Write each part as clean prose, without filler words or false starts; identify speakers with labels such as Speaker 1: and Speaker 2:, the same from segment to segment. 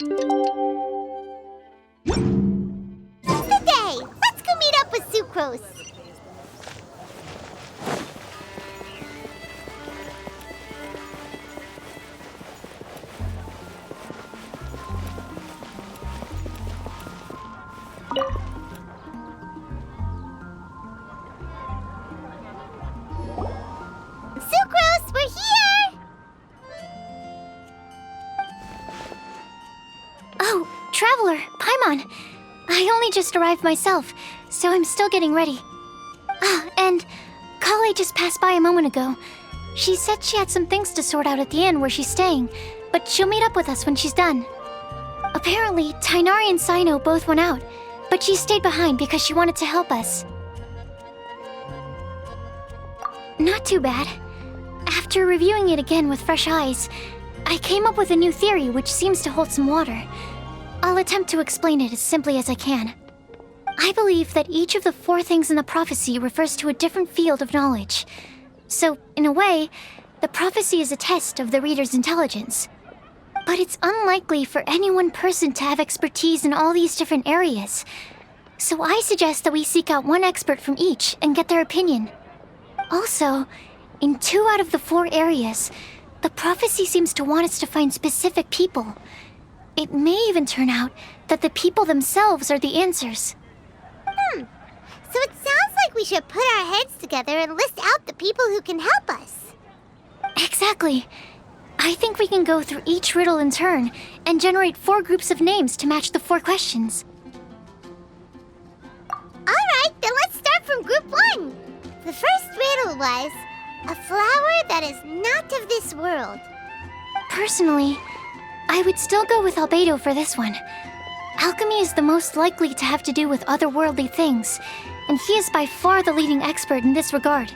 Speaker 1: It's the day! Let's go meet up with Sucrose! Sucrose, we're here!
Speaker 2: Oh, Traveler, Paimon. I only just arrived myself, so I'm still getting ready. Ah, and Kale just passed by a moment ago. She said she had some things to sort out at the inn where she's staying, but she'll meet up with us when she's done. Apparently, Tainari and Sino both went out, but she stayed behind because she wanted to help us. Not too bad. After reviewing it again with fresh eyes, I came up with a new theory which seems to hold some water. I'll attempt to explain it as simply as I can. I believe that each of the 4 things in the prophecy refers to a different field of knowledge. So, in a way, the prophecy is a test of the reader's intelligence. But it's unlikely for any one person to have expertise in all these different areas. So I suggest that we seek out one expert from each and get their opinion. Also, in 2 out of the 4 areas, the prophecy seems to want us to find specific people. It may even turn out that the people themselves are the answers.
Speaker 1: So it sounds like we should put our heads together and list out the people who can help us.
Speaker 2: Exactly. I think we can go through each riddle in turn and generate 4 groups of names to match the 4 questions.
Speaker 1: Alright, then let's start from group 1. The first riddle was, a flower that is not of this world.
Speaker 2: Personally, I would still go with Albedo for this one. Alchemy is the most likely to have to do with otherworldly things, and he is by far the leading expert in this regard.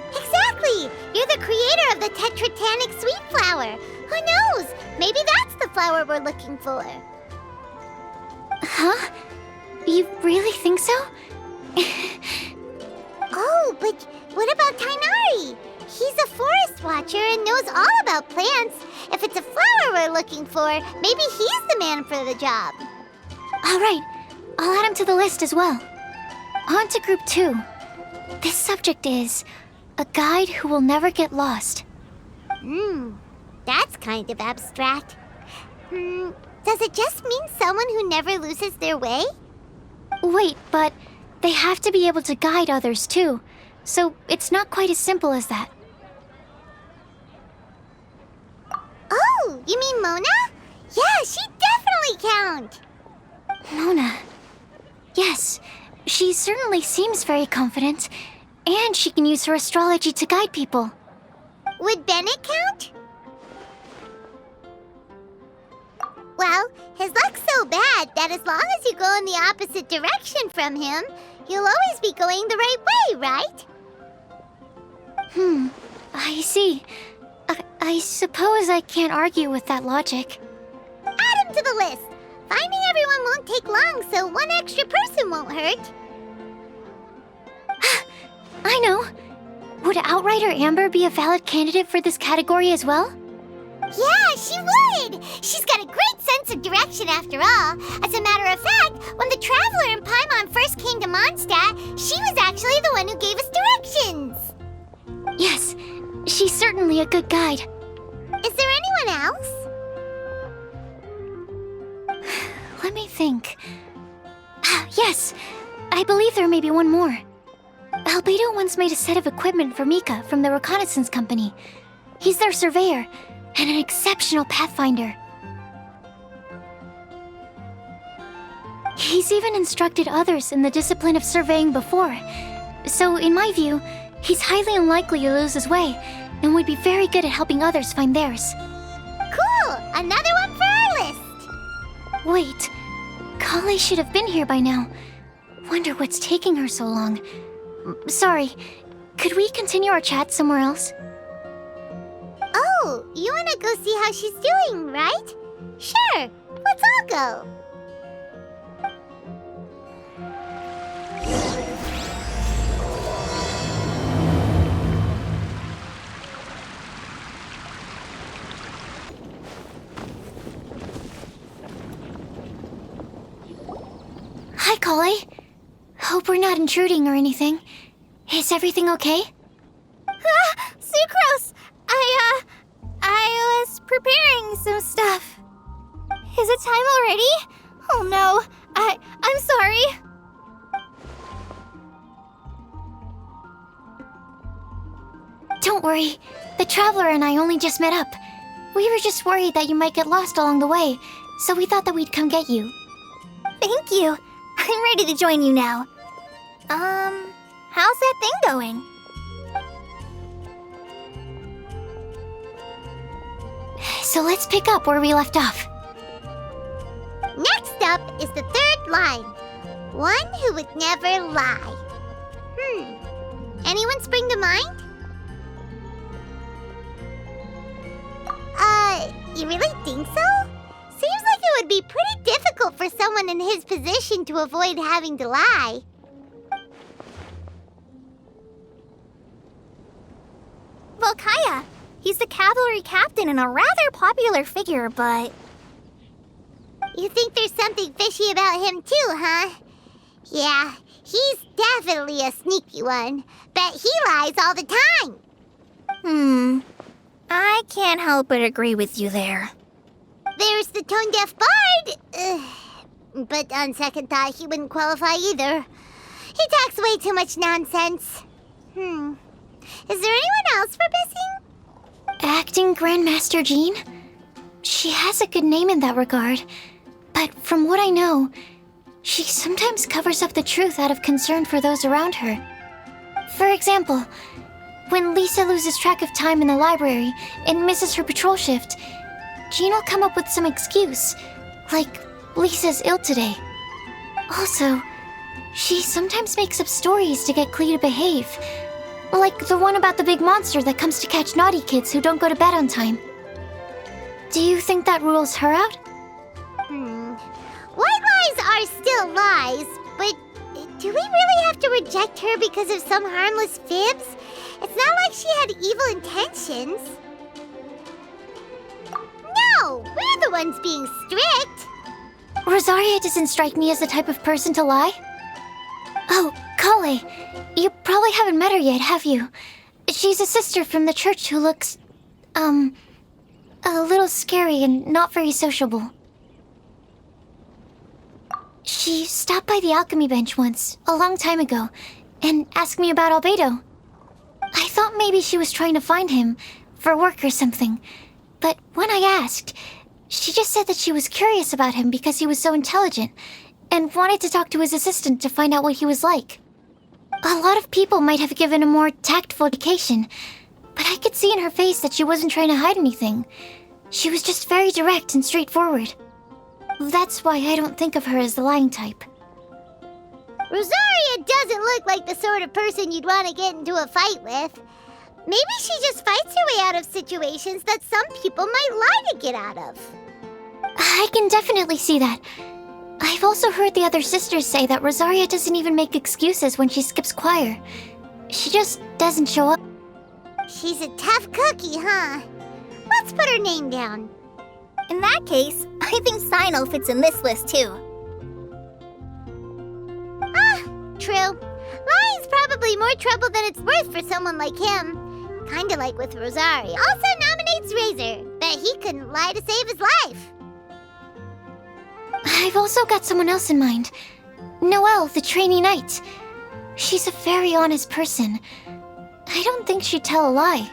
Speaker 1: Exactly! You're the creator of the tetratanic sweet flower. Who knows? Maybe that's the flower we're looking for.
Speaker 2: Huh? You really think so?
Speaker 1: Oh, but what about Tainari? He's a forest watcher and knows all about plants. If it's a flower we're looking for, maybe he's the man for the job.
Speaker 2: All right, I'll add him to the list as well. On to group 2. This subject is a guide who will never get lost.
Speaker 1: That's kind of abstract. Does it just mean someone who never loses their way?
Speaker 2: Wait, but they have to be able to guide others too, so it's not quite as simple as that.
Speaker 1: Oh, you mean Mona? Yeah, she definitely count.
Speaker 2: Mona. Yes, she certainly seems very confident, and she can use her astrology to guide people.
Speaker 1: Would Bennett count? Well, his luck's so bad that as long as you go in the opposite direction from him, you'll always be going the right way, right?
Speaker 2: I see. I suppose I can't argue with that logic.
Speaker 1: Add him to the list. Finding everyone won't take long, so one extra person won't hurt.
Speaker 2: I know. Would Outrider Amber be a valid candidate for this category as well?
Speaker 1: Yeah, she would! She's got a great sense of direction after all. As a matter of fact, when the Traveler and Paimon first came to Mondstadt, she was actually the one who gave us directions.
Speaker 2: Yes, she's certainly a good guide.
Speaker 1: Is there anyone else?
Speaker 2: Let me think. Yes, I believe there may be one more. Albedo once made a set of equipment for Mika from the reconnaissance company. He's their surveyor and an exceptional pathfinder. He's even instructed others in the discipline of surveying before. So, in my view, he's highly unlikely to lose his way and would be very good at helping others find theirs.
Speaker 1: Cool! Another one for our list!
Speaker 2: Wait, Kale should have been here by now. Wonder what's taking her so long. Sorry, could we continue our chat somewhere else?
Speaker 1: Oh, you wanna go see how she's doing, right? Sure, let's all go.
Speaker 2: Kale. Hope we're not intruding or anything. Is everything okay?
Speaker 1: Sucrose! I was preparing some stuff. Is it time already? Oh no, I'm sorry.
Speaker 2: Don't worry. The Traveler and I only just met up. We were just worried that you might get lost along the way, so we thought that we'd come get you.
Speaker 1: Thank you. I'm ready to join you now. How's that thing going?
Speaker 2: So let's pick up where we left off.
Speaker 1: Next up is the third line. One who would never lie. Anyone spring to mind? You really think so? Seems like it would be pretty difficult for someone in his position to avoid having to lie. Volkaya. He's the cavalry captain and a rather popular figure, but... You think there's something fishy about him too, huh? Yeah, he's definitely a sneaky one. Bet he lies all the time. I can't help but agree with you there. There's the tone-deaf bard. But on second thought, he wouldn't qualify either. He talks way too much nonsense. Is there anyone else we're missing?
Speaker 2: Acting Grandmaster Jean? She has a good name in that regard. But from what I know, she sometimes covers up the truth out of concern for those around her. For example, when Lisa loses track of time in the library and misses her patrol shift, Jean will come up with some excuse, like Lisa's ill today. Also, she sometimes makes up stories to get Klee to behave, like the one about the big monster that comes to catch naughty kids who don't go to bed on time. Do you think that rules her out?
Speaker 1: White lies are still lies, but do we really have to reject her because of some harmless fibs? It's not like she had evil intentions. No, we're the ones being strict.
Speaker 2: Rosaria doesn't strike me as the type of person to lie. Oh, Kale, you probably haven't met her yet, have you? She's a sister from the church who looks, a little scary and not very sociable. She stopped by the alchemy bench once, a long time ago, and asked me about Albedo. I thought maybe she was trying to find him, for work or something. But when I asked, she just said that she was curious about him because he was so intelligent, and wanted to talk to his assistant to find out what he was like. A lot of people might have given a more tactful education, but I could see in her face that she wasn't trying to hide anything. She was just very direct and straightforward. That's why I don't think of her as the lying type.
Speaker 1: Rosaria doesn't look like the sort of person you'd want to get into a fight with. Maybe she just fights her way out of situations that some people might lie to get out of.
Speaker 2: I can definitely see that. I've also heard the other sisters say that Rosaria doesn't even make excuses when she skips choir. She just doesn't show up.
Speaker 1: She's a tough cookie, huh? Let's put her name down. In that case, I think Sino fits in this list too. True. Lying's probably more trouble than it's worth for someone like him. Kinda like with Rosaria. Also nominates Razor. Bet he couldn't lie to save his life.
Speaker 2: I've also got someone else in mind. Noelle, the trainee knight. She's a very honest person. I don't think she'd tell a lie.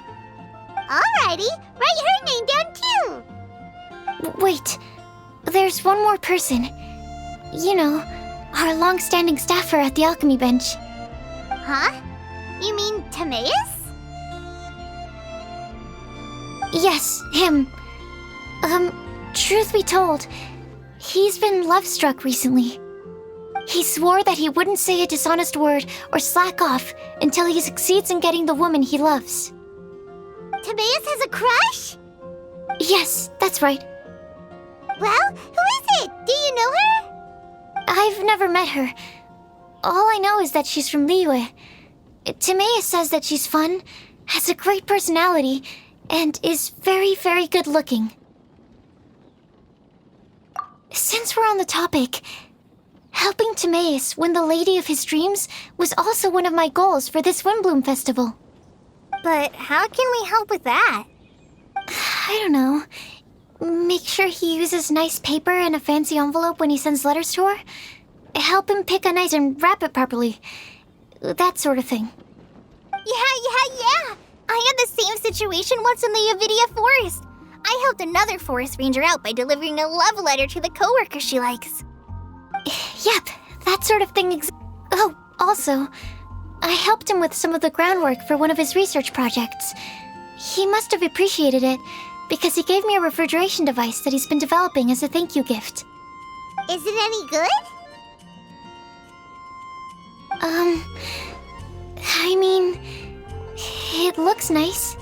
Speaker 1: Alrighty, write her name down too.
Speaker 2: Wait, there's one more person. You know, our long-standing staffer at the alchemy bench.
Speaker 1: Huh? You mean Timaeus?
Speaker 2: Yes, him. Truth be told, he's been love-struck recently. He swore that he wouldn't say a dishonest word or slack off until he succeeds in getting the woman he loves.
Speaker 1: Timaeus has a crush?
Speaker 2: Yes, that's right.
Speaker 1: Well, who is it? Do you know her?
Speaker 2: I've never met her. All I know is that she's from Liyue. Timaeus says that she's fun, has a great personality, and is very, very good looking. Since we're on the topic, helping Timaeus win the Lady of his Dreams was also one of my goals for this Windblume festival.
Speaker 1: But how can we help with that?
Speaker 2: I don't know. Make sure he uses nice paper and a fancy envelope when he sends letters to her. Help him pick a nice and wrap it properly. That sort of thing.
Speaker 1: Yeah. I had the same situation once in the Avidia Forest. I helped another forest ranger out by delivering a love letter to the coworker she likes.
Speaker 2: Yep, that sort of thing Oh, also, I helped him with some of the groundwork for one of his research projects. He must have appreciated it, because he gave me a refrigeration device that he's been developing as a thank you gift.
Speaker 1: Is it any good?
Speaker 2: I mean, it looks nice.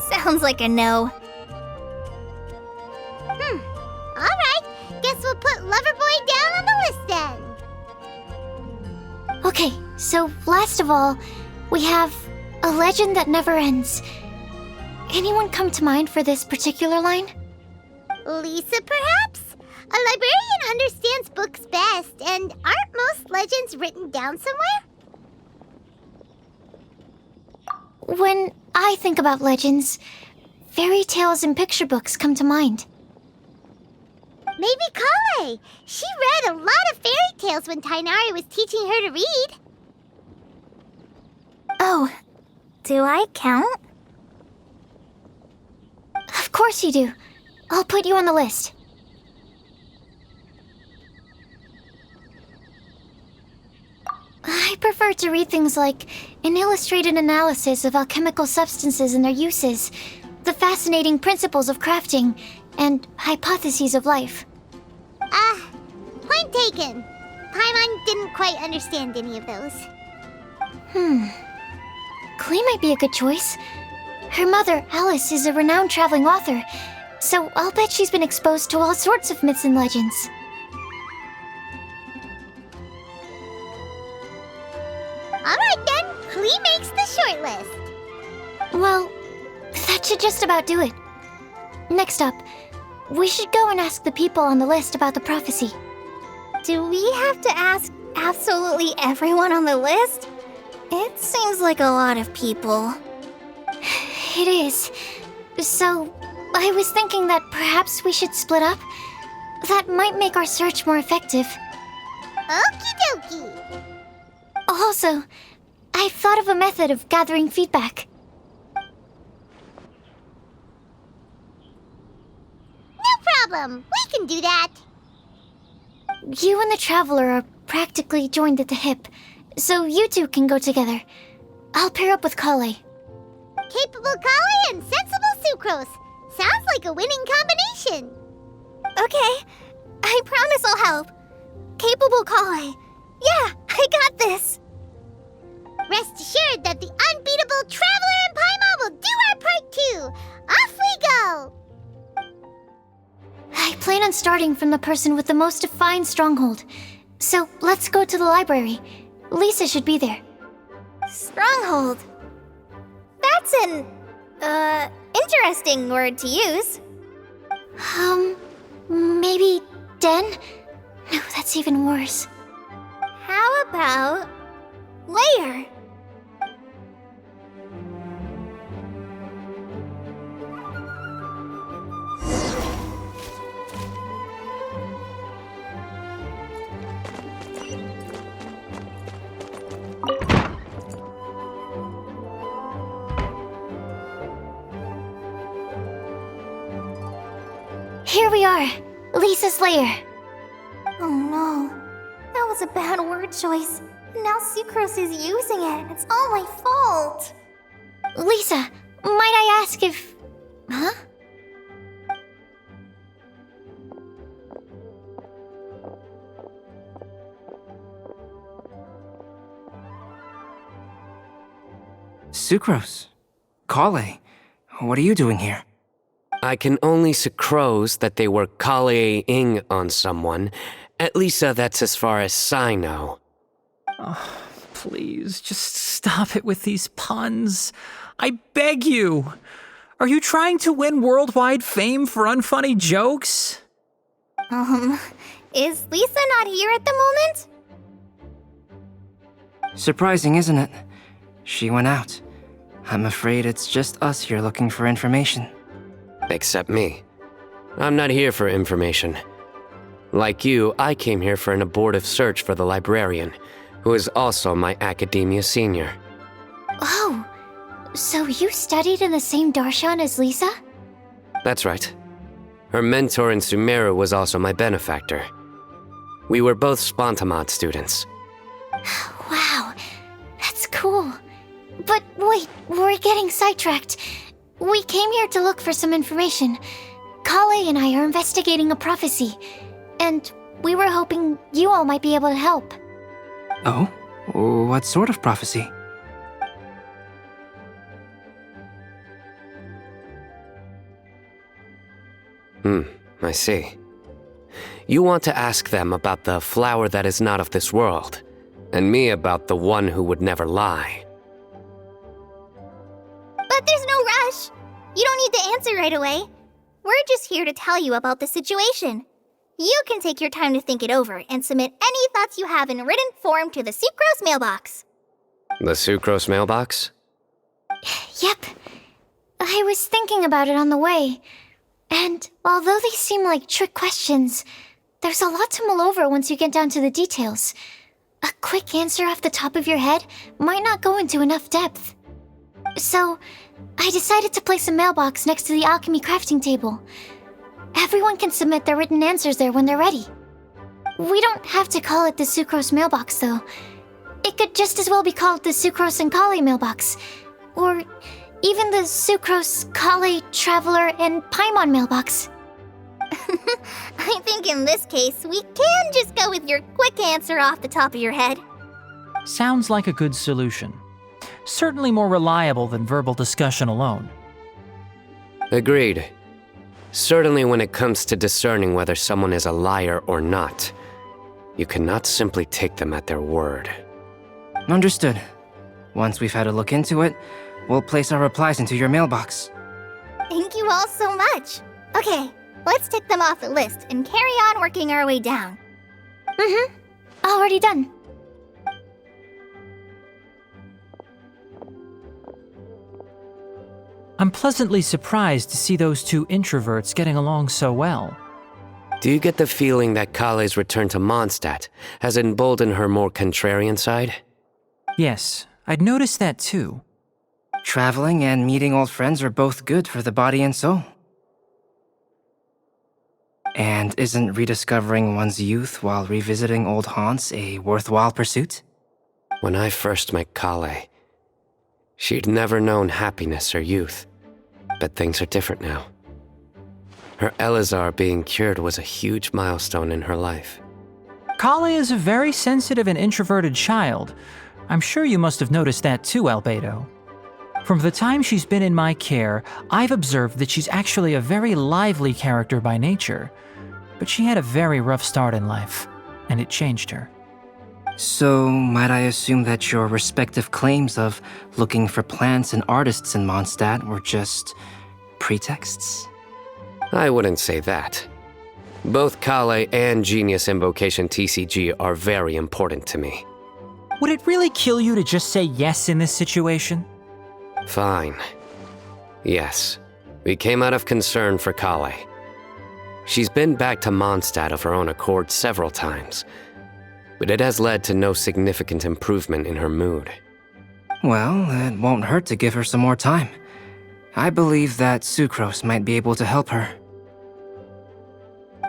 Speaker 1: Sounds like a no. Alright, guess we'll put Loverboy down on the list then.
Speaker 2: Okay, so last of all, we have a legend that never ends. Anyone come to mind for this particular line?
Speaker 1: Lisa, perhaps? A librarian understands books best, and aren't most legends written down somewhere?
Speaker 2: When I think about legends, fairy tales and picture books come to mind.
Speaker 1: Maybe Kale. She read a lot of fairy tales when Tainari was teaching her to read. Oh, do I count?
Speaker 2: Of course you do. I'll put you on the list. I prefer to read things like an illustrated analysis of alchemical substances and their uses, the fascinating principles of crafting, and hypotheses of life.
Speaker 1: Point taken. Paimon didn't quite understand any of those.
Speaker 2: Klee might be a good choice. Her mother, Alice, is a renowned traveling author, so I'll bet she's been exposed to all sorts of myths and legends.
Speaker 1: Alright then, Klee makes the short list.
Speaker 2: Well, that should just about do it. Next up, we should go and ask the people on the list about the prophecy.
Speaker 1: Do we have to ask absolutely everyone on the list? It seems like a lot of people.
Speaker 2: It is. So, I was thinking that perhaps we should split up. That might make our search more effective.
Speaker 1: Okie dokie.
Speaker 2: Also, I've thought of a method of gathering feedback.
Speaker 1: No problem. We can do that.
Speaker 2: You and the Traveler are practically joined at the hip, so you two can go together. I'll pair up with Kale.
Speaker 1: Capable Kale and sensible Sucrose. Sounds like a winning combination. Okay, I promise I'll help. Capable Kale. Yeah, I got this. Rest assured that the unbeatable Traveler and Paimon will do our part too. Off we go.
Speaker 2: I plan on starting from the person with the most defined stronghold. So let's go to the library. Lisa should be there.
Speaker 1: Stronghold. That's an, interesting word to use.
Speaker 2: Maybe den? No, that's even worse.
Speaker 1: How about layer?
Speaker 2: Here we are, Lisa's lair.
Speaker 1: Oh no, that was a bad word choice. Now Sucrose is using it. It's all my fault.
Speaker 2: Lisa, might I ask if... Huh?
Speaker 3: Sucrose. Kale. What are you doing here?
Speaker 4: I can only sucrose that they were Kale-ing on someone. At least that's as far as I know.
Speaker 5: Oh, please, just stop it with these puns. I beg you. Are you trying to win worldwide fame for unfunny jokes?
Speaker 1: Is Lisa not here at the moment?
Speaker 3: Surprising, isn't it? She went out. I'm afraid it's just us here looking for information.
Speaker 4: Except me. I'm not here for information. Like you, I came here for an abortive search for the librarian, who is also my academia senior.
Speaker 2: Oh, so you studied in the same darshan as Lisa?
Speaker 4: That's right. Her mentor in Sumeru was also my benefactor. We were both Spontamod students.
Speaker 2: Wow, that's cool. But wait, we're getting sidetracked. We came here to look for some information. Kale and I are investigating a prophecy, and we were hoping you all might be able to help.
Speaker 3: Oh? What sort of prophecy?
Speaker 4: I see. You want to ask them about the flower that is not of this world, and me about the one who would never lie.
Speaker 1: But there's no rush. You don't need to answer right away. We're just here to tell you about the situation. You can take your time to think it over and submit any thoughts you have in written form to the Sucrose mailbox.
Speaker 4: The Sucrose mailbox?
Speaker 2: Yep. I was thinking about it on the way. And although they seem like trick questions, there's a lot to mull over once you get down to the details. A quick answer off the top of your head might not go into enough depth. So, I decided to place a mailbox next to the alchemy crafting table. Everyone can submit their written answers there when they're ready. We don't have to call it the Sucrose mailbox, though. It could just as well be called the Sucrose and Kale mailbox. Or even the Sucrose, Kale, Traveler, and Paimon mailbox.
Speaker 1: I think in this case, we can just go with your quick answer off the top of your head.
Speaker 5: Sounds like a good solution. Certainly more reliable than verbal discussion alone.
Speaker 4: Agreed. Certainly when it comes to discerning whether someone is a liar or not, you cannot simply take them at their word.
Speaker 3: Understood. Once we've had a look into it, we'll place our replies into your mailbox.
Speaker 1: Thank you all so much. Okay, let's tick them off the list and carry on working our way down.
Speaker 2: Already done.
Speaker 5: I'm pleasantly surprised to see those two introverts getting along so well.
Speaker 4: Do you get the feeling that Kale's return to Mondstadt has emboldened her more contrarian side?
Speaker 5: Yes, I'd noticed that too.
Speaker 3: Traveling and meeting old friends are both good for the body and soul. And isn't rediscovering one's youth while revisiting old haunts a worthwhile pursuit?
Speaker 4: When I first met Kale, she'd never known happiness or youth. But things are different now. Her Elazar being cured was a huge milestone in her life.
Speaker 5: Kale is a very sensitive and introverted child. I'm sure you must have noticed that too, Albedo. From the time she's been in my care, I've observed that she's actually a very lively character by nature. But she had a very rough start in life, and it changed her.
Speaker 3: So, might I assume that your respective claims of looking for plants and artists in Mondstadt were just pretexts?
Speaker 4: I wouldn't say that. Both Kale and Genius Invocation TCG are very important to me.
Speaker 5: Would it really kill you to just say yes in this situation?
Speaker 4: Fine. Yes, we came out of concern for Kale. She's been back to Mondstadt of her own accord several times, but it has led to no significant improvement in her mood.
Speaker 3: Well, it won't hurt to give her some more time. I believe that Sucrose might be able to help her.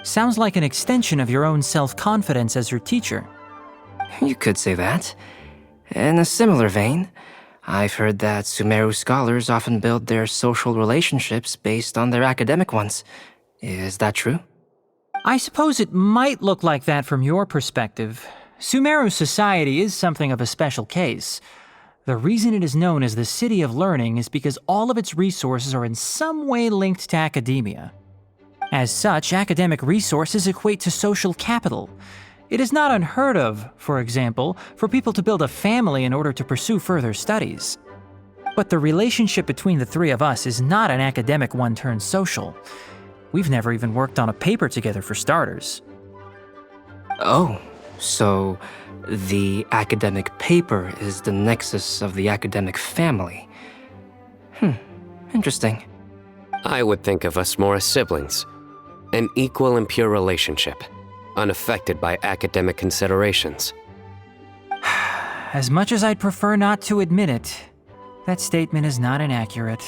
Speaker 5: Sounds like an extension of your own self-confidence as her teacher.
Speaker 3: You could say that. In a similar vein, I've heard that Sumeru scholars often build their social relationships based on their academic ones. Is that true?
Speaker 5: I suppose it might look like that from your perspective. Sumeru society is something of a special case. The reason it is known as the City of Learning is because all of its resources are in some way linked to academia. As such, academic resources equate to social capital. It is not unheard of, for example, for people to build a family in order to pursue further studies. But the relationship between the three of us is not an academic one turned social. We've never even worked on a paper together for starters.
Speaker 3: Oh, so the academic paper is the nexus of the academic family. Interesting.
Speaker 4: I would think of us more as siblings. An equal and pure relationship, unaffected by academic considerations.
Speaker 5: As much as I'd prefer not to admit it, that statement is not inaccurate.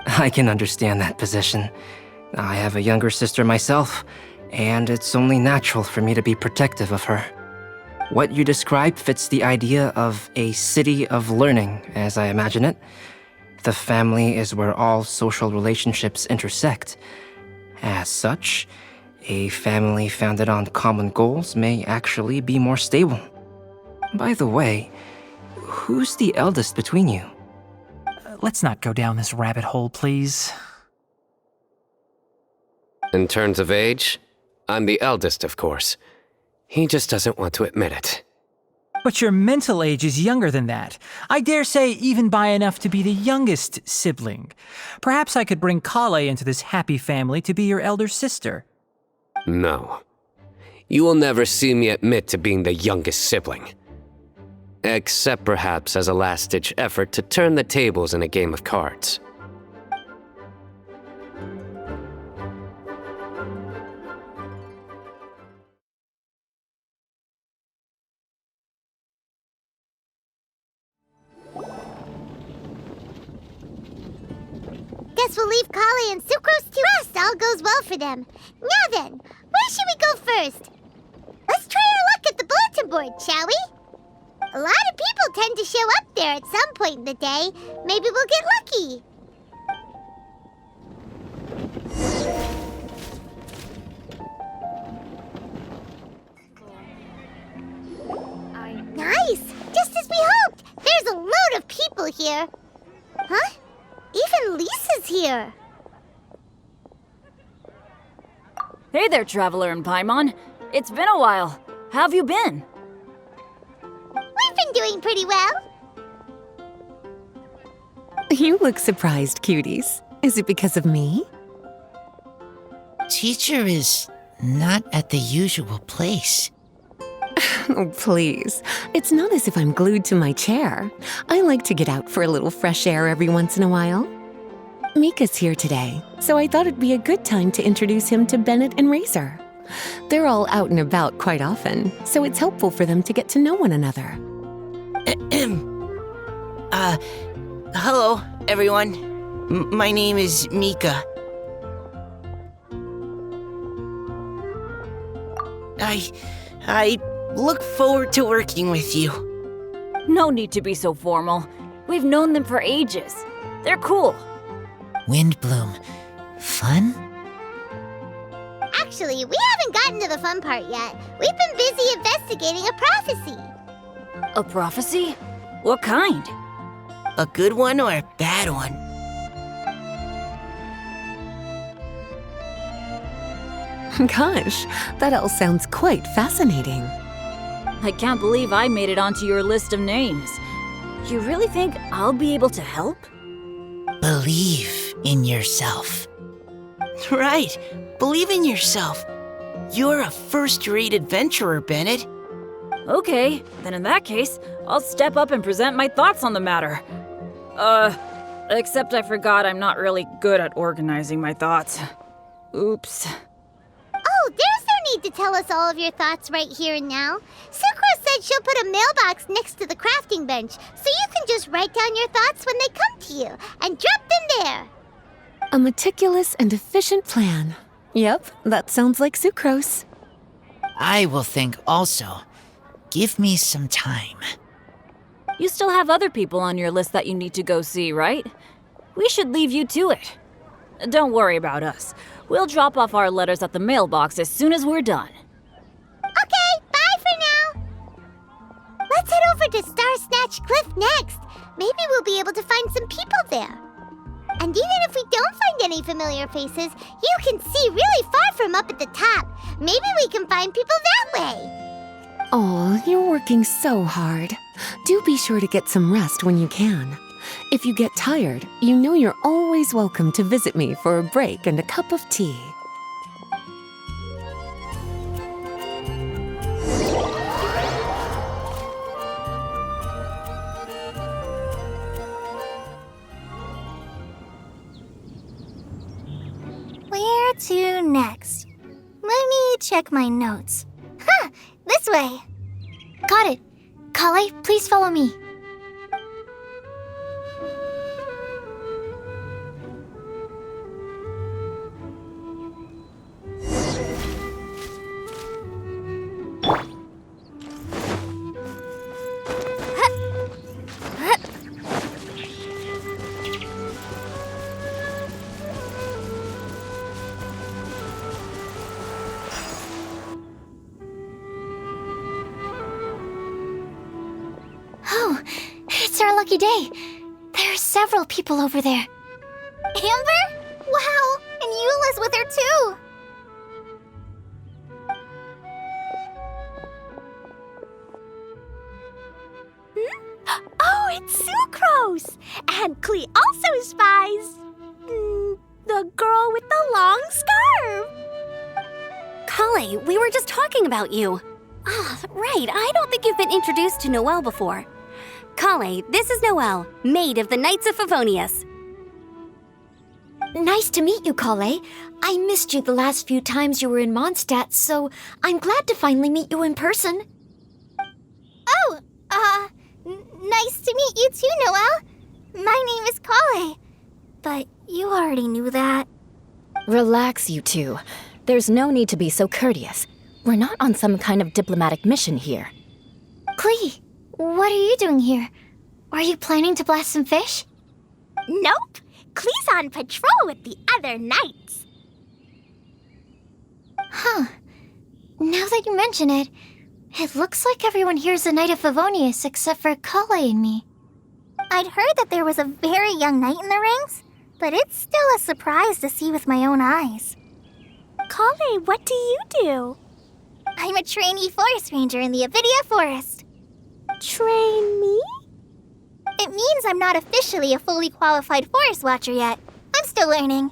Speaker 3: I can understand that position. I have a younger sister myself, and it's only natural for me to be protective of her. What you describe fits the idea of a city of learning, as I imagine it. The family is where all social relationships intersect. As such, a family founded on common goals may actually be more stable. By the way, who's the eldest between you?
Speaker 5: Let's not go down this rabbit hole, please.
Speaker 4: In terms of age, I'm the eldest, of course. He just doesn't want to admit it.
Speaker 5: But your mental age is younger than that. I dare say even by enough to be the youngest sibling. Perhaps I could bring Kale into this happy family to be your elder sister.
Speaker 4: No. You will never see me admit to being the youngest sibling. Except perhaps as a last-ditch effort to turn the tables in a game of cards.
Speaker 1: Guess we'll leave Kali and Sucrose to rest. All goes well for them. Now then, where should we go first? Let's try our luck at the bulletin board, shall we? A lot of people tend to show up there at some point in the day. Maybe we'll get lucky. Nice! Just as we hoped! There's a load of people here. Huh? Even Lisa's here.
Speaker 6: Hey there, Traveler in Paimon. It's been a while. How have you been?
Speaker 1: We've been doing pretty well.
Speaker 7: You look surprised, cuties. Is it because of me?
Speaker 8: Teacher is not at the usual place.
Speaker 7: Oh, please. It's not as if I'm glued to my chair. I like to get out for a little fresh air every once in a while. Mika's here today, so I thought it'd be a good time to introduce him to Bennett and Razor. They're all out and about quite often, so it's helpful for them to get to know one another.
Speaker 8: Hello, everyone. My name is Mika. I look forward to working with you.
Speaker 6: No need to be so formal. We've known them for ages. They're cool.
Speaker 8: Windblume. Fun?
Speaker 1: Actually, we haven't gotten to the fun part yet. We've been busy investigating a prophecy.
Speaker 6: A prophecy? What kind?
Speaker 8: A good one or a bad one?
Speaker 7: Gosh, that all sounds quite fascinating.
Speaker 6: I can't believe I made it onto your list of names. You really think I'll be able to help?
Speaker 8: Believe in yourself. Right. Believe in yourself. You're a first-rate adventurer, Bennett.
Speaker 6: Okay, then in that case, I'll step up and present my thoughts on the matter. Except I forgot I'm not really good at organizing my thoughts. Oops.
Speaker 1: Oh, there's no need to tell us all of your thoughts right here and now. Sucrose said she'll put a mailbox next to the crafting bench, so you can just write down your thoughts when they come to you, and drop them there.
Speaker 7: A meticulous and efficient plan. Yep, that sounds like Sucrose.
Speaker 8: I will think also. Give me some time.
Speaker 6: You still have other people on your list that you need to go see, right? We should leave you to it. Don't worry about us. We'll drop off our letters at the mailbox as soon as we're done.
Speaker 1: Okay, bye for now. Let's head over to Star Snatch Cliff next. Maybe we'll be able to find some people there. And even if we don't find any familiar faces, you can see really far from up at the top. Maybe we can find people that way.
Speaker 7: Oh, you're working so hard. Do be sure to get some rest when you can. If you get tired, you know you're always welcome to visit me for a break and a cup of tea.
Speaker 1: Where to next? Let me check my notes. Huh, this way.
Speaker 2: Got it. Kale, please follow me. Oh, it's our lucky day. There are several people over there.
Speaker 1: Amber? Wow, and Eula's with her too. Oh, it's Sucrose! And Klee also spies the girl with the long scarf.
Speaker 9: Kale, we were just talking about you. Ah, right, I don't think you've been introduced to Noelle before. Kale, this is Noelle, maid of the Knights of Favonius.
Speaker 2: Nice to meet you, Kale. I missed you the last few times you were in Mondstadt, so I'm glad to finally meet you in person.
Speaker 1: Oh, nice to meet you too, Noelle. My name is Kale. But you already knew that.
Speaker 10: Relax, you two. There's no need to be so courteous. We're not on some kind of diplomatic mission here.
Speaker 2: Klee, what are you doing here? Are you planning to blast some fish?
Speaker 1: Nope. Klee's on patrol with the other knights.
Speaker 2: Huh. Now that you mention it, it looks like everyone here is a Knight of Favonius except for Kale and me.
Speaker 1: I'd heard that there was a very young knight in the rings, but it's still a surprise to see with my own eyes. Kale, what do you do? I'm a trainee forest ranger in the Avidia Forest. Trainee? It means I'm not officially a fully qualified forest watcher yet. I'm still learning.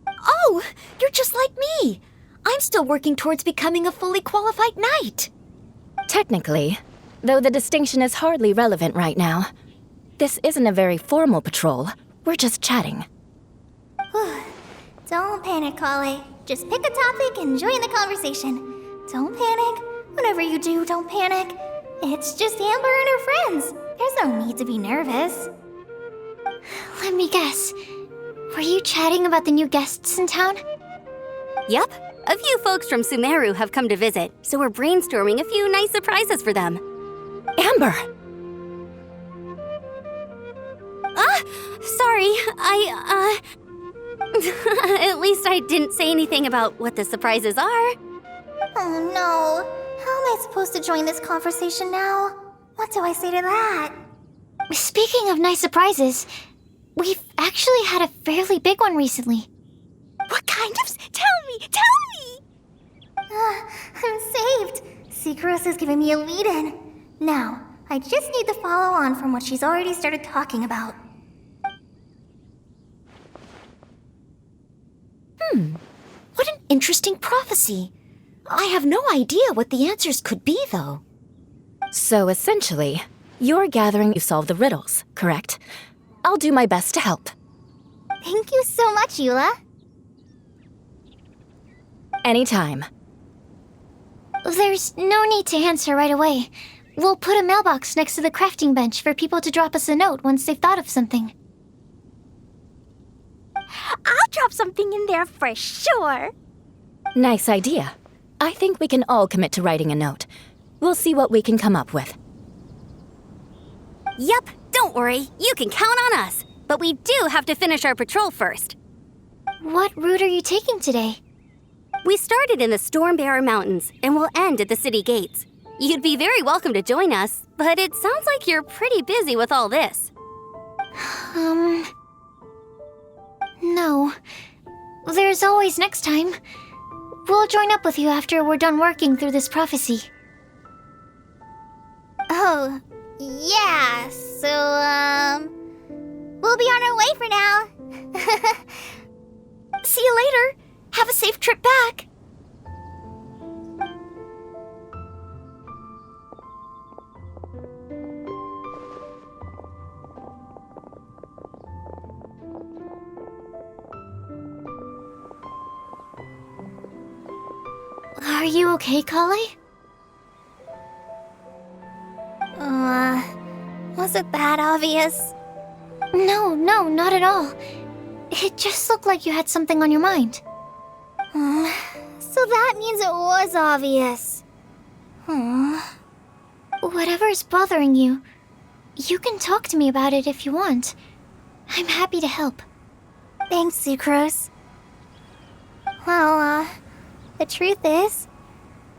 Speaker 2: Oh, you're just like me. I'm still working towards becoming a fully qualified knight.
Speaker 10: Technically, though the distinction is hardly relevant right now. This isn't a very formal patrol. We're just chatting.
Speaker 1: Don't panic, Kale. Just pick a topic and join the conversation. Don't panic. Whatever you do, don't panic. It's just Amber and her friends. There's no need to be nervous.
Speaker 2: Let me guess. Were you chatting about the new guests in town?
Speaker 9: Yep, a few folks from Sumeru have come to visit, so we're brainstorming a few nice surprises for them.
Speaker 10: Amber!
Speaker 9: Sorry, At least I didn't say anything about what the surprises are.
Speaker 1: Oh no. How am I supposed to join this conversation now? What do I say to that?
Speaker 2: Speaking of nice surprises, we've actually had a fairly big one recently.
Speaker 1: What kind of... Tell me! I'm saved. Sucrose is giving me a lead-in. Now, I just need to follow on from what she's already started talking about.
Speaker 2: What an interesting prophecy. I have no idea what the answers could be, though.
Speaker 10: So essentially, you're gathering to solve the riddles, correct? I'll do my best to help.
Speaker 1: Thank you so much, Eula.
Speaker 10: Anytime.
Speaker 2: There's no need to answer right away. We'll put a mailbox next to the crafting bench for people to drop us a note once they've thought of something.
Speaker 1: I'll drop something in there for sure.
Speaker 10: Nice idea. I think we can all commit to writing a note. We'll see what we can come up with.
Speaker 9: Yep, don't worry, you can count on us. But we do have to finish our patrol first.
Speaker 2: What route are you taking today?
Speaker 9: We started in the Stormbearer Mountains and will end at the city gates. You'd be very welcome to join us, but it sounds like you're pretty busy with all this.
Speaker 2: No. There's always next time. We'll join up with you after we're done working through this prophecy.
Speaker 1: Oh, yeah, so, We'll be on our way for now.
Speaker 10: See you later. Have a safe trip back.
Speaker 2: Are you okay, Kale?
Speaker 1: Was it that obvious?
Speaker 2: No, not at all. It just looked like you had something on your mind.
Speaker 1: So that means it was obvious.
Speaker 2: Whatever's bothering you, you can talk to me about it if you want. I'm happy to help.
Speaker 1: Thanks, Sucrose. Well, the truth is,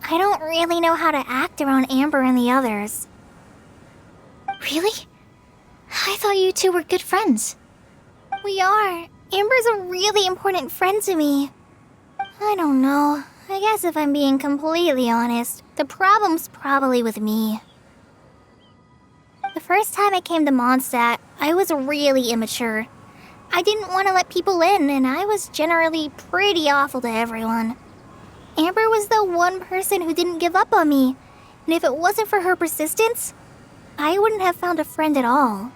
Speaker 1: I don't really know how to act around Amber and the others.
Speaker 2: Really? I thought you two were good friends.
Speaker 1: We are. Amber's a really important friend to me. I don't know. I guess if I'm being completely honest, the problem's probably with me. The first time I came to Mondstadt, I was really immature. I didn't want to let people in, and I was generally pretty awful to everyone. Amber was the one person who didn't give up on me, and if it wasn't for her persistence, I wouldn't have found a friend at all.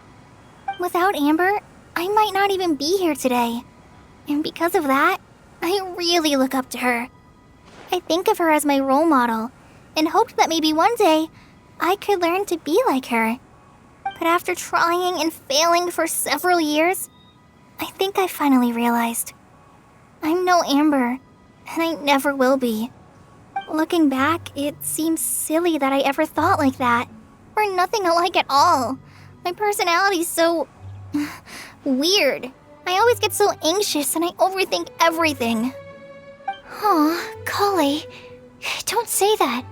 Speaker 1: Without Amber, I might not even be here today. And because of that, I really look up to her. I think of her as my role model, and hoped that maybe one day I could learn to be like her. But after trying and failing for several years, I think I finally realized. I'm no Amber, and I never will be. Looking back, it seems silly that I ever thought like that. We're nothing alike at all. My personality's so weird. I always get so anxious and I overthink everything.
Speaker 2: Aw, Kale, don't say that.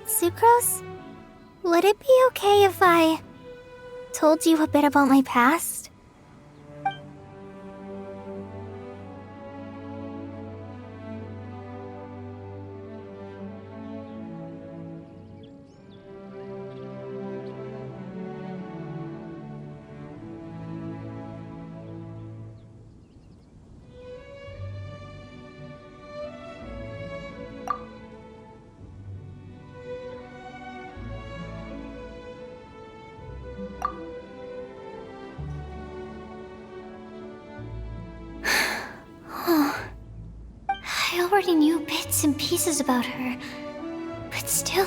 Speaker 1: Sucrose? Would it be okay if I told you a bit about my past?
Speaker 2: I already knew bits and pieces about her, but still,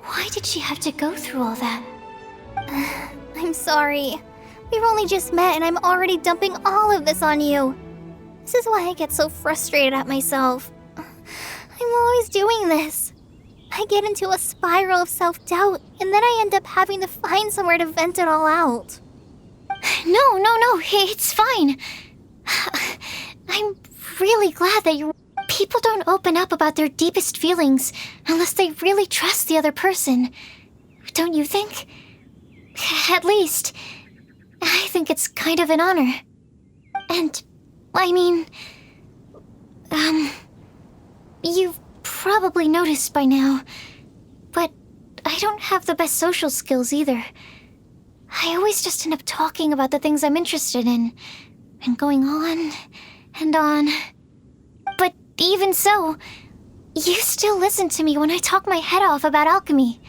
Speaker 2: why did she have to go through all that?
Speaker 1: I'm sorry. We've only just met and I'm already dumping all of this on you. This is why I get so frustrated at myself. I'm always doing this. I get into a spiral of self-doubt, and then I end up having to find somewhere to vent it all out.
Speaker 2: No, it's fine. I'm really glad that you're... People don't open up about their deepest feelings unless they really trust the other person. Don't you think? At least, I think it's kind of an honor. And, I mean... You've probably noticed by now, but I don't have the best social skills either. I always just end up talking about the things I'm interested in, and going on and on. But even so, you still listen to me when I talk my head off about alchemy.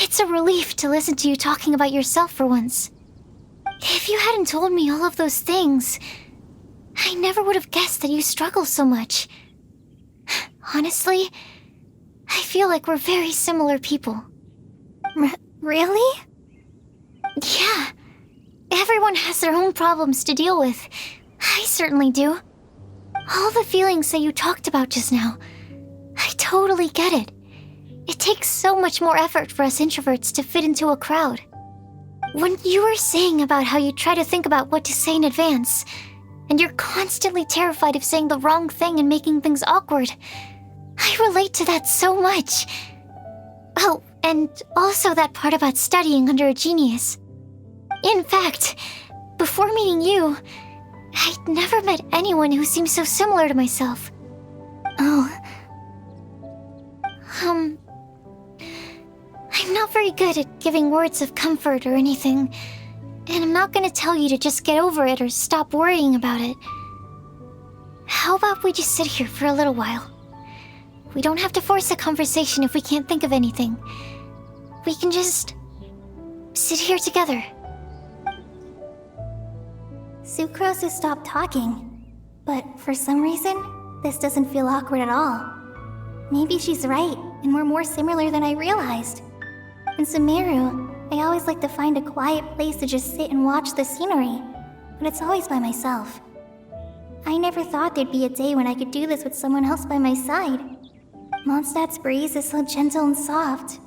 Speaker 2: It's a relief to listen to you talking about yourself for once. If you hadn't told me all of those things, I never would have guessed that you struggle so much. Honestly, I feel like we're very similar people.
Speaker 1: Really?
Speaker 2: Yeah. Everyone has their own problems to deal with. I certainly do. All the feelings that you talked about just now, I totally get it. It takes so much more effort for us introverts to fit into a crowd. When you were saying about how you try to think about what to say in advance, and you're constantly terrified of saying the wrong thing and making things awkward, I relate to that so much. Oh, and also that part about studying under a genius. In fact, before meeting you, I'd never met anyone who seemed so similar to myself.
Speaker 1: Oh.
Speaker 2: I'm very good at giving words of comfort or anything, and I'm not gonna tell you to just get over it or stop worrying about it. How about we just sit here for a little while? We don't have to force a conversation if we can't think of anything. We can just sit here together.
Speaker 1: Sucrose has stopped talking, but for some reason, this doesn't feel awkward at all. Maybe she's right, and we're more similar than I realized. In Sumeru, I always like to find a quiet place to just sit and watch the scenery, but it's always by myself. I never thought there'd be a day when I could do this with someone else by my side. Mondstadt's breeze is so gentle and soft.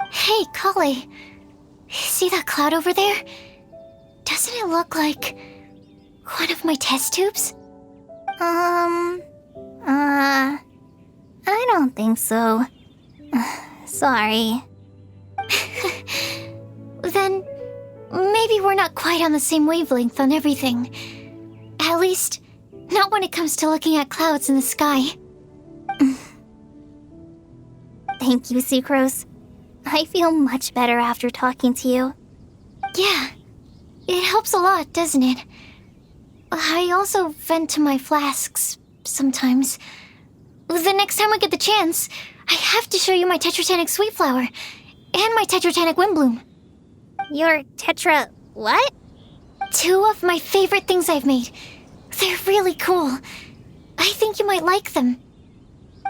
Speaker 2: Hey, Kale. See that cloud over there? Doesn't it look like one of my test tubes?
Speaker 1: I don't think so. Sorry.
Speaker 2: Then maybe we're not quite on the same wavelength on everything. At least, not when it comes to looking at clouds in the sky.
Speaker 1: Thank you, Sucrose. I feel much better after talking to you.
Speaker 2: Yeah, it helps a lot, doesn't it? I also vent to my flasks sometimes. The next time we get the chance, I have to show you my Tetratanic Sweet Flower and my Tetratanic Windblume.
Speaker 1: Your what?
Speaker 2: Two of my favorite things I've made. They're really cool. I think you might like them.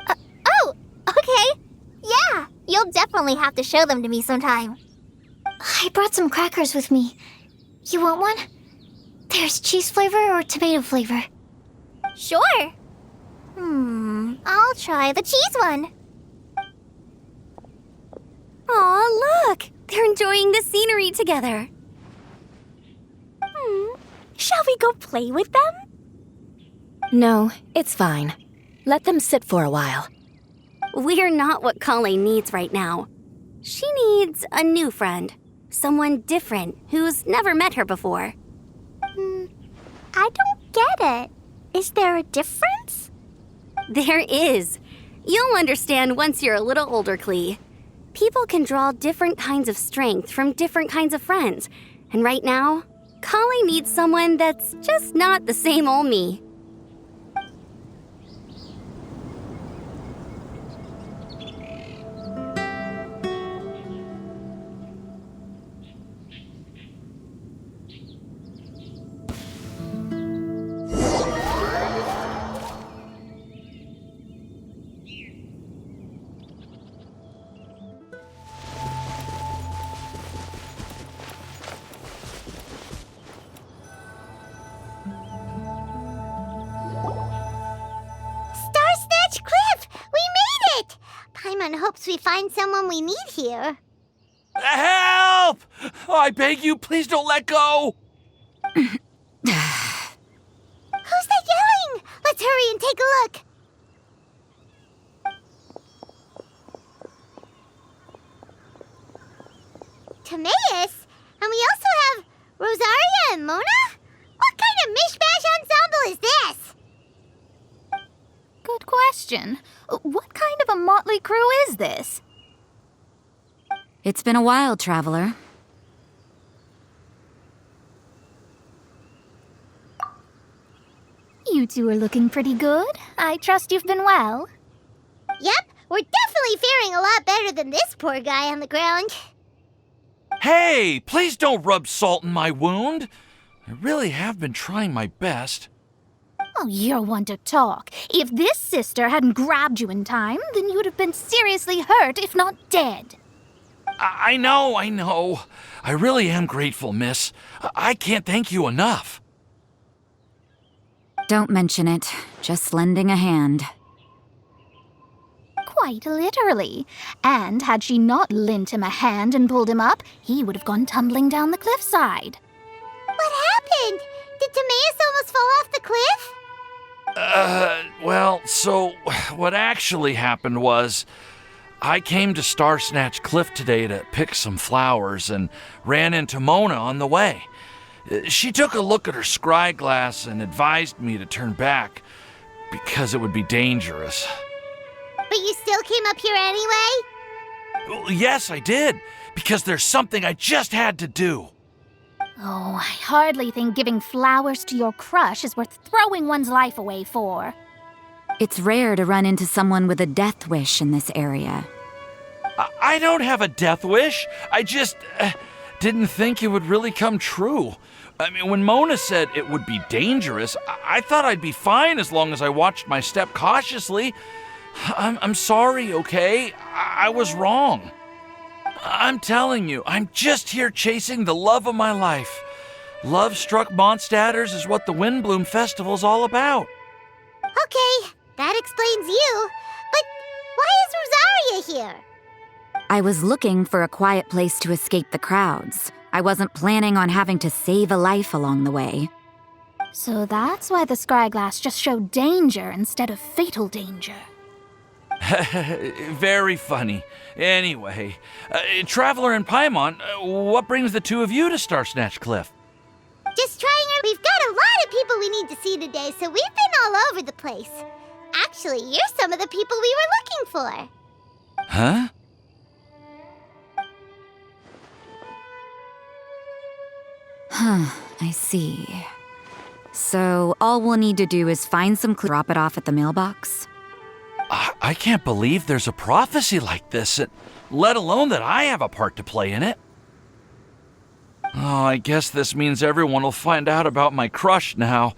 Speaker 1: Oh, okay. Yeah, you'll definitely have to show them to me sometime.
Speaker 2: I brought some crackers with me. You want one? There's cheese flavor or tomato flavor.
Speaker 1: Sure. I'll try the cheese one.
Speaker 9: Aw, look! They're enjoying the scenery together.
Speaker 1: Shall we go play with them?
Speaker 10: No, it's fine. Let them sit for a while.
Speaker 9: We're not what Kale needs right now. She needs a new friend. Someone different who's never met her before.
Speaker 1: I don't get it. Is there a difference?
Speaker 9: There is. You'll understand once you're a little older, Klee. People can draw different kinds of strength from different kinds of friends. And right now, Kale needs someone that's just not the same old me.
Speaker 1: Hopes we find someone we need here.
Speaker 11: Help! Oh, I beg you, please don't let go!
Speaker 1: Who's that yelling? Let's hurry and take a look. Timaeus? And we also have Rosaria and Mona? What kind of mishmash ensemble is this?
Speaker 12: Good question. What kind of a motley crew is this?
Speaker 6: It's been a while, traveler.
Speaker 12: You two are looking pretty good. I trust you've been well.
Speaker 1: Yep, we're definitely faring a lot better than this poor guy on the ground.
Speaker 11: Hey, please don't rub salt in my wound. I really have been trying my best.
Speaker 12: Oh, you're one to talk. If this sister hadn't grabbed you in time, then you'd have been seriously hurt, if not dead.
Speaker 11: I know. I really am grateful, miss. I can't thank you enough.
Speaker 6: Don't mention it. Just lending a hand.
Speaker 12: Quite literally. And had she not lent him a hand and pulled him up, he would have gone tumbling down the cliffside.
Speaker 1: What happened? Did Timaeus almost fall off the cliff?
Speaker 11: Well, so what actually happened was I came to Star Snatch Cliff today to pick some flowers and ran into Mona on the way. She took a look at her scry glass and advised me to turn back because it would be dangerous.
Speaker 1: But you still came up here anyway?
Speaker 11: Yes, I did, because there's something I just had to do.
Speaker 12: Oh, I hardly think giving flowers to your crush is worth throwing one's life away for.
Speaker 13: It's rare to run into someone with a death wish in this area.
Speaker 11: I don't have a death wish. I just didn't think it would really come true. I mean, when Mona said it would be dangerous, I thought I'd be fine as long as I watched my step cautiously. I'm sorry, okay? I was wrong. I'm telling you, I'm just here chasing the love of my life. Love-struck Mondstadters is what the Windblume Festival's all about.
Speaker 1: Okay, that explains you. But why is Rosaria here?
Speaker 13: I was looking for a quiet place to escape the crowds. I wasn't planning on having to save a life along the way.
Speaker 12: So that's why the scryglass just showed danger instead of fatal danger.
Speaker 11: Very funny. Anyway, Traveler and Paimon, what brings the two of you to Starsnatch Cliff?
Speaker 1: Just trying our... We've got a lot of people we need to see today, so we've been all over the place. Actually, you're some of the people we were looking for.
Speaker 11: Huh?
Speaker 13: I see. So all we'll need to do is find some clues, drop it off at the mailbox?
Speaker 11: I can't believe there's a prophecy like this, let alone that I have a part to play in it. Oh, I guess this means everyone will find out about my crush now.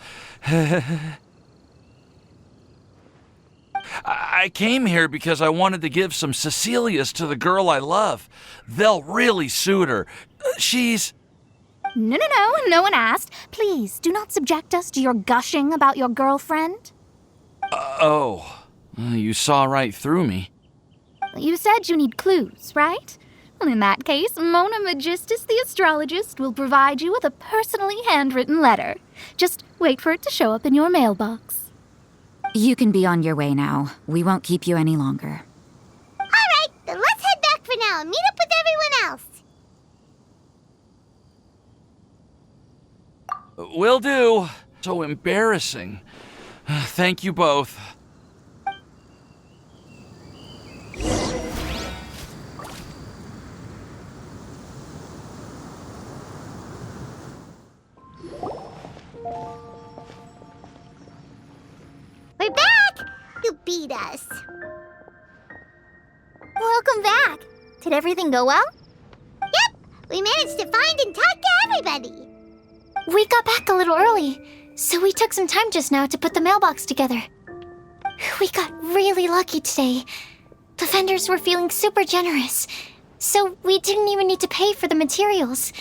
Speaker 11: I came here because I wanted to give some Cecilias to the girl I love. They'll really suit her. She's...
Speaker 12: No, no one asked. Please, do not subject us to your gushing about your girlfriend.
Speaker 11: You saw right through me.
Speaker 12: You said you need clues, right? Well, in that case, Mona Magistus the astrologist will provide you with a personally handwritten letter. Just wait for it to show up in your mailbox.
Speaker 13: You can be on your way now. We won't keep you any longer.
Speaker 1: All right, then let's head back for now and meet up with everyone else.
Speaker 11: Will do. So embarrassing. Thank you both.
Speaker 1: We're back! You beat us.
Speaker 2: Welcome back. Did everything go well?
Speaker 1: Yep, we managed to find and talk to everybody.
Speaker 2: We got back a little early, so we took some time just now to put the mailbox together. We got really lucky today. The vendors were feeling super generous, so we didn't even need to pay for the materials.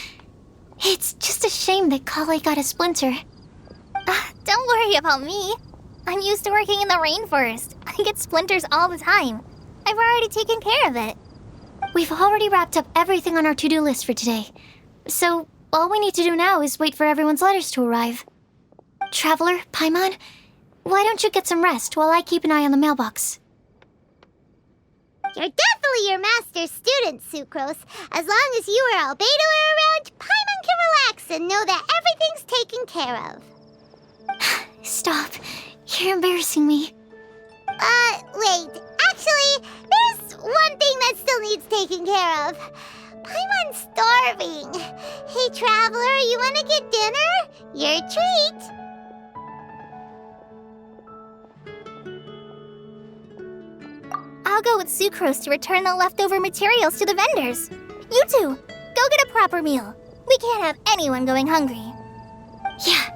Speaker 2: It's just a shame that Kale got a splinter.
Speaker 1: Don't worry about me. I'm used to working in the rainforest. I get splinters all the time. I've already taken care of it.
Speaker 2: We've already wrapped up everything on our to-do list for today. So all we need to do now is wait for everyone's letters to arrive. Traveler, Paimon, why don't you get some rest while I keep an eye on the mailbox?
Speaker 1: You're definitely your master's student, Sucrose. As long as you or Albedo are around, Paimon can relax and know that everything's taken care of.
Speaker 2: Stop. You're embarrassing me.
Speaker 1: Wait. Actually, there's one thing that still needs taken care of. Paimon's starving. Hey, Traveler, you want to get dinner? Your treat. I'll go with Sucrose to return the leftover materials to the vendors. You two, go get a proper meal. We can't have anyone going hungry.
Speaker 2: Yeah,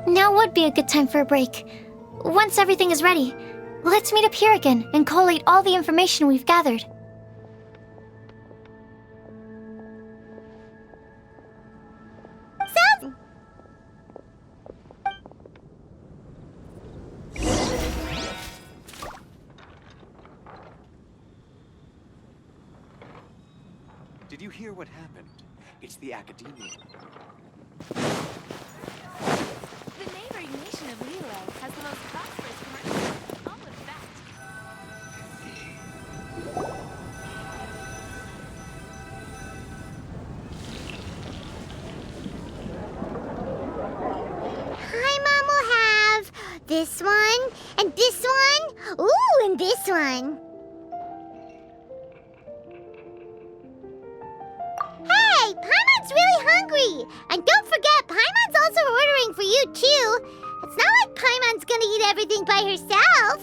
Speaker 2: now would be a good time for a break. Once everything is ready, let's meet up here again and collate all the information we've gathered.
Speaker 1: Sounds...
Speaker 14: Did you hear what happened? It's the Academia.
Speaker 15: The neighboring nation of Lilo has the most prosperous commercial. All of that.
Speaker 1: Paimon will have this one, and this one, ooh, and this one. looks really hungry. And don't forget, Paimon's also ordering for you, too. It's not like Paimon's gonna eat everything by herself.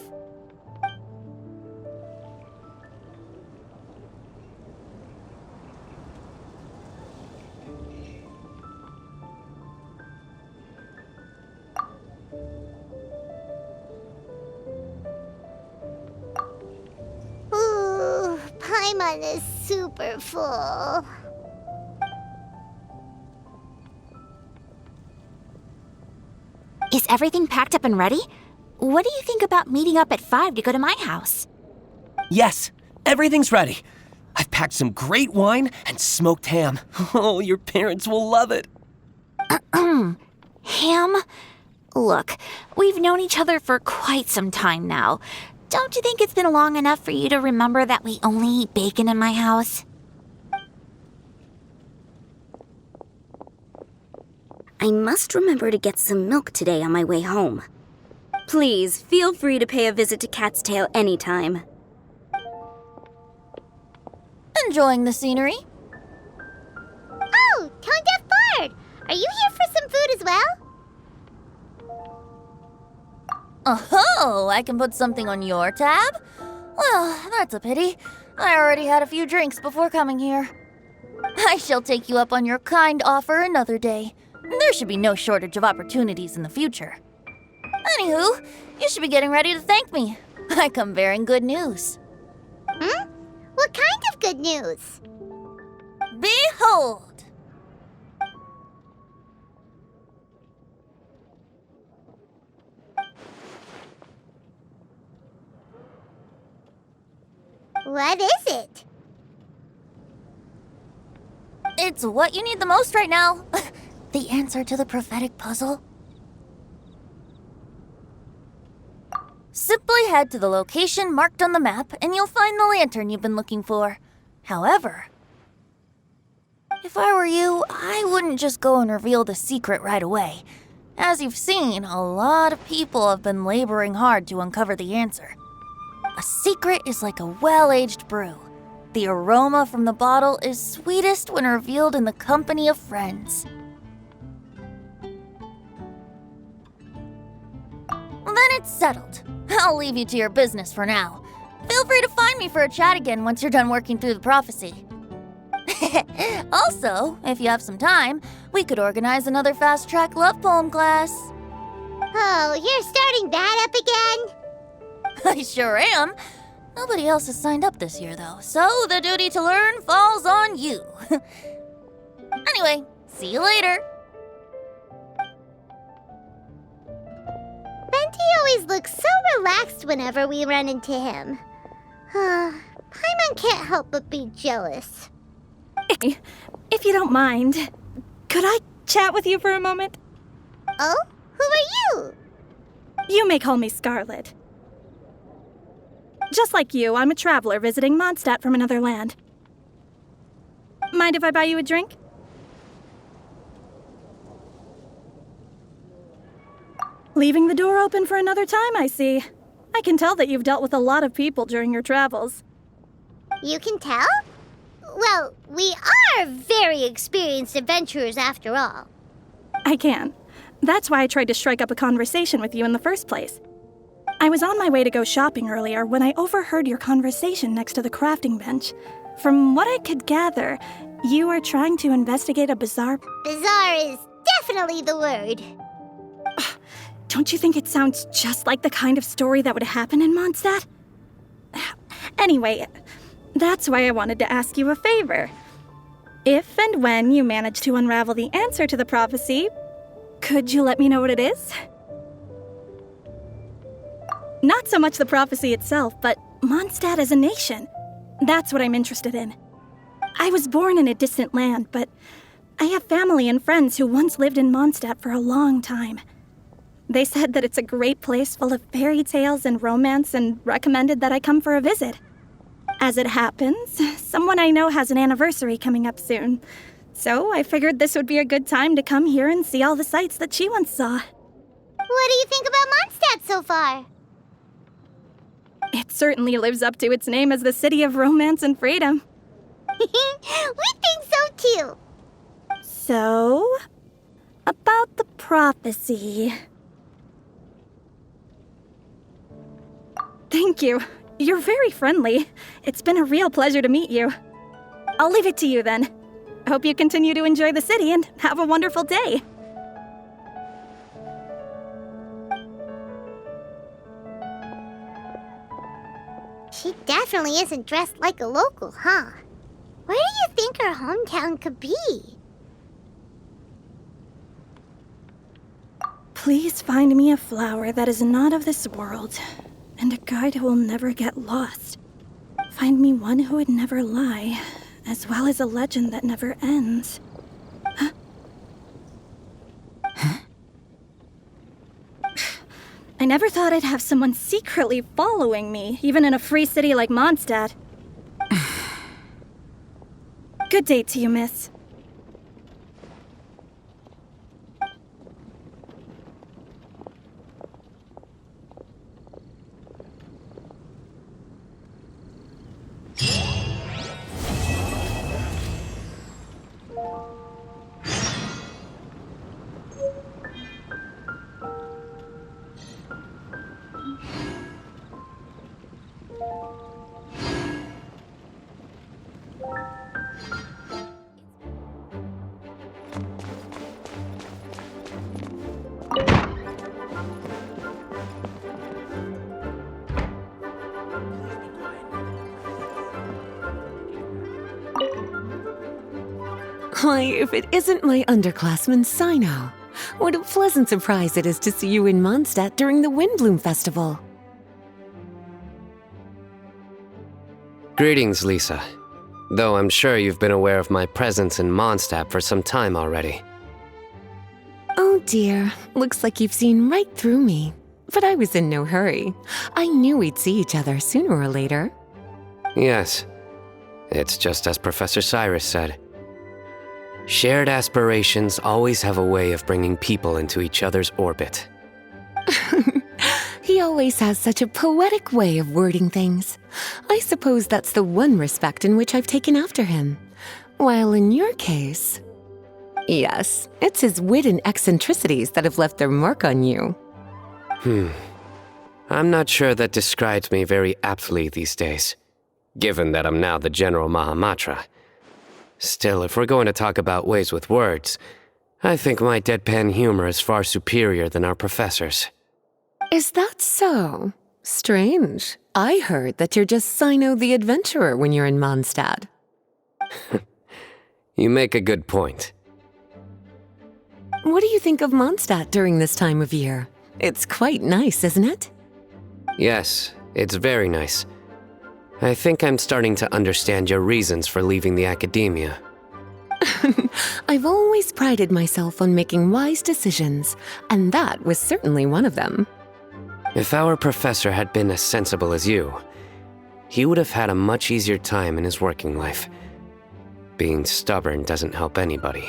Speaker 1: Ooh, Paimon is super full.
Speaker 13: Is everything packed up and ready? What do you think about meeting up at 5 to go to my house?
Speaker 16: Yes, everything's ready. I've packed some great wine and smoked ham. Oh, your parents will love it.
Speaker 13: Ham? Look, we've known each other for quite some time now. Don't you think it's been long enough for you to remember that we only eat bacon in my house?
Speaker 9: I must remember to get some milk today on my way home. Please, feel free to pay a visit to Cat's Tail anytime.
Speaker 17: Enjoying the scenery?
Speaker 1: Oh, Tone Deaf Bard! Are you here for some food as well?
Speaker 17: Oh, I can put something on your tab? Well, that's a pity. I already had a few drinks before coming here. I shall take you up on your kind offer another day. There should be no shortage of opportunities in the future. Anywho, you should be getting ready to thank me. I come bearing good news.
Speaker 1: Hmm? What kind of good news?
Speaker 17: Behold!
Speaker 1: What is it?
Speaker 17: It's what you need the most right now. The answer to the prophetic puzzle. Simply head to the location marked on the map and you'll find the lantern you've been looking for. However, if I were you, I wouldn't just go and reveal the secret right away. As you've seen, a lot of people have been laboring hard to uncover the answer. A secret is like a well-aged brew. The aroma from the bottle is sweetest when revealed in the company of friends. Then it's settled. I'll leave you to your business for now. Feel free to find me for a chat again once you're done working through the prophecy. Also, if you have some time, we could organize another fast-track love poem class.
Speaker 1: Oh, you're starting that up again?
Speaker 17: I sure am. Nobody else has signed up this year, though, so the duty to learn falls on you. Anyway, see you later.
Speaker 1: Venti always looks so relaxed whenever we run into him. Paimon can't help but be jealous.
Speaker 18: If you don't mind, could I chat with you for a moment?
Speaker 1: Oh? Who are you?
Speaker 18: You may call me Scarlet. Just like you, I'm a traveler visiting Mondstadt from another land. Mind if I buy you a drink? Leaving the door open for another time, I see. I can tell that you've dealt with a lot of people during your travels.
Speaker 1: You can tell? Well, we are very experienced adventurers after all.
Speaker 18: I can. That's why I tried to strike up a conversation with you in the first place. I was on my way to go shopping earlier when I overheard your conversation next to the crafting bench. From what I could gather, you are trying to investigate a bizarre...
Speaker 1: Bizarre is definitely the word.
Speaker 18: Don't you think it sounds just like the kind of story that would happen in Mondstadt? Anyway, that's why I wanted to ask you a favor. If and when you manage to unravel the answer to the prophecy, could you let me know what it is? Not so much the prophecy itself, but Mondstadt as a nation. That's what I'm interested in. I was born in a distant land, but I have family and friends who once lived in Mondstadt for a long time. They said that it's a great place full of fairy tales and romance and recommended that I come for a visit. As it happens, someone I know has an anniversary coming up soon, so I figured this would be a good time to come here and see all the sights that she once saw.
Speaker 1: What do you think about Mondstadt so far?
Speaker 18: It certainly lives up to its name as the city of romance and freedom.
Speaker 1: We think so too.
Speaker 18: So, about the prophecy. Thank you. You're very friendly. It's been a real pleasure to meet you. I'll leave it to you then. Hope you continue to enjoy the city and have a wonderful day.
Speaker 1: She definitely isn't dressed like a local, huh? Where do you think her hometown could be?
Speaker 18: Please find me a flower that is not of this world, and a guide who will never get lost. Find me one who would never lie, as well as a legend that never ends. Huh? I never thought I'd have someone secretly following me, even in a free city like Mondstadt. Good day to you, miss.
Speaker 7: Why, if it isn't my underclassman, Sino. What a pleasant surprise it is to see you in Mondstadt during the Windblume Festival.
Speaker 4: Greetings, Lisa. Though I'm sure you've been aware of my presence in Mondstadt for some time already.
Speaker 7: Oh dear, looks like you've seen right through me. But I was in no hurry. I knew we'd see each other sooner or later.
Speaker 4: Yes. It's just as Professor Cyrus said. Shared aspirations always have a way of bringing people into each other's orbit.
Speaker 7: He always has such a poetic way of wording things. I suppose that's the one respect in which I've taken after him. While in your case... Yes, it's his wit and eccentricities that have left their mark on you.
Speaker 4: I'm not sure that describes me very aptly these days, given that I'm now the General Mahamatra. Still, if we're going to talk about ways with words, I think my deadpan humor is far superior than our professor's.
Speaker 7: Is that so? Strange. I heard that you're just Sino the Adventurer when you're in Mondstadt.
Speaker 4: You make a good point.
Speaker 7: What do you think of Mondstadt during this time of year? It's quite nice, isn't it?
Speaker 4: Yes, it's very nice. I think I'm starting to understand your reasons for leaving the academia.
Speaker 7: I've always prided myself on making wise decisions, and that was certainly one of them.
Speaker 4: If our professor had been as sensible as you, he would have had a much easier time in his working life. Being stubborn doesn't help anybody.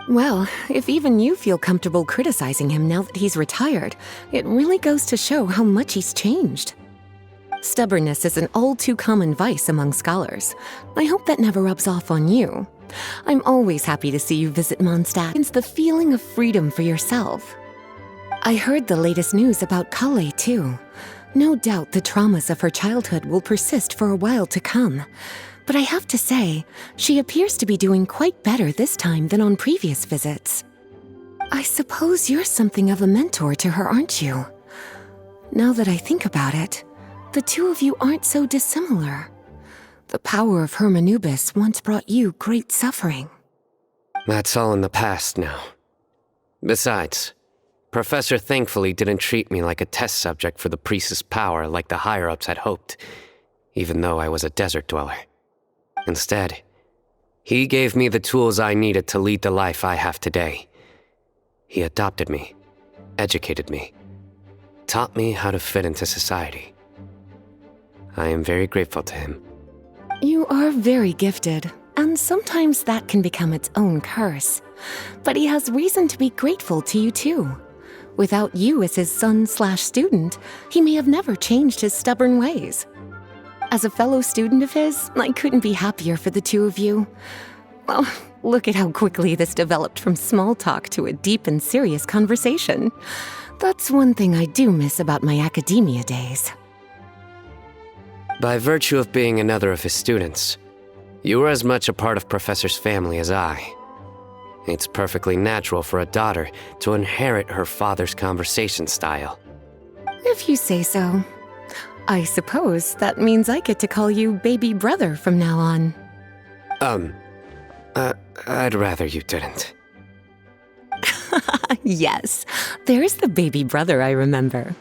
Speaker 7: Well, if even you feel comfortable criticizing him now that he's retired, it really goes to show how much he's changed. Stubbornness is an all-too-common vice among scholars. I hope that never rubs off on you. I'm always happy to see you visit Mondstadt. It's the feeling of freedom for yourself. I heard the latest news about Kale, too. No doubt the traumas of her childhood will persist for a while to come. But I have to say, she appears to be doing quite better this time than on previous visits. I suppose you're something of a mentor to her, aren't you? Now that I think about it, the two of you aren't so dissimilar. The power of Hermanubis once brought you great suffering.
Speaker 4: That's all in the past now. Besides, Professor thankfully didn't treat me like a test subject for the priest's power like the higher-ups had hoped, even though I was a desert dweller. Instead, he gave me the tools I needed to lead the life I have today. He adopted me, educated me, taught me how to fit into society. I am very grateful to him.
Speaker 7: You are very gifted, and sometimes that can become its own curse. But he has reason to be grateful to you too. Without you as his son/student, he may have never changed his stubborn ways. As a fellow student of his, I couldn't be happier for the two of you. Oh, look at how quickly this developed from small talk to a deep and serious conversation. That's one thing I do miss about my academia days.
Speaker 4: By virtue of being another of his students, you were as much a part of Professor's family as I. It's perfectly natural for a daughter to inherit her father's conversation style.
Speaker 7: If you say so. I suppose that means I get to call you baby brother from now on.
Speaker 4: I'd rather you didn't.
Speaker 7: Yes, there's the baby brother I remember.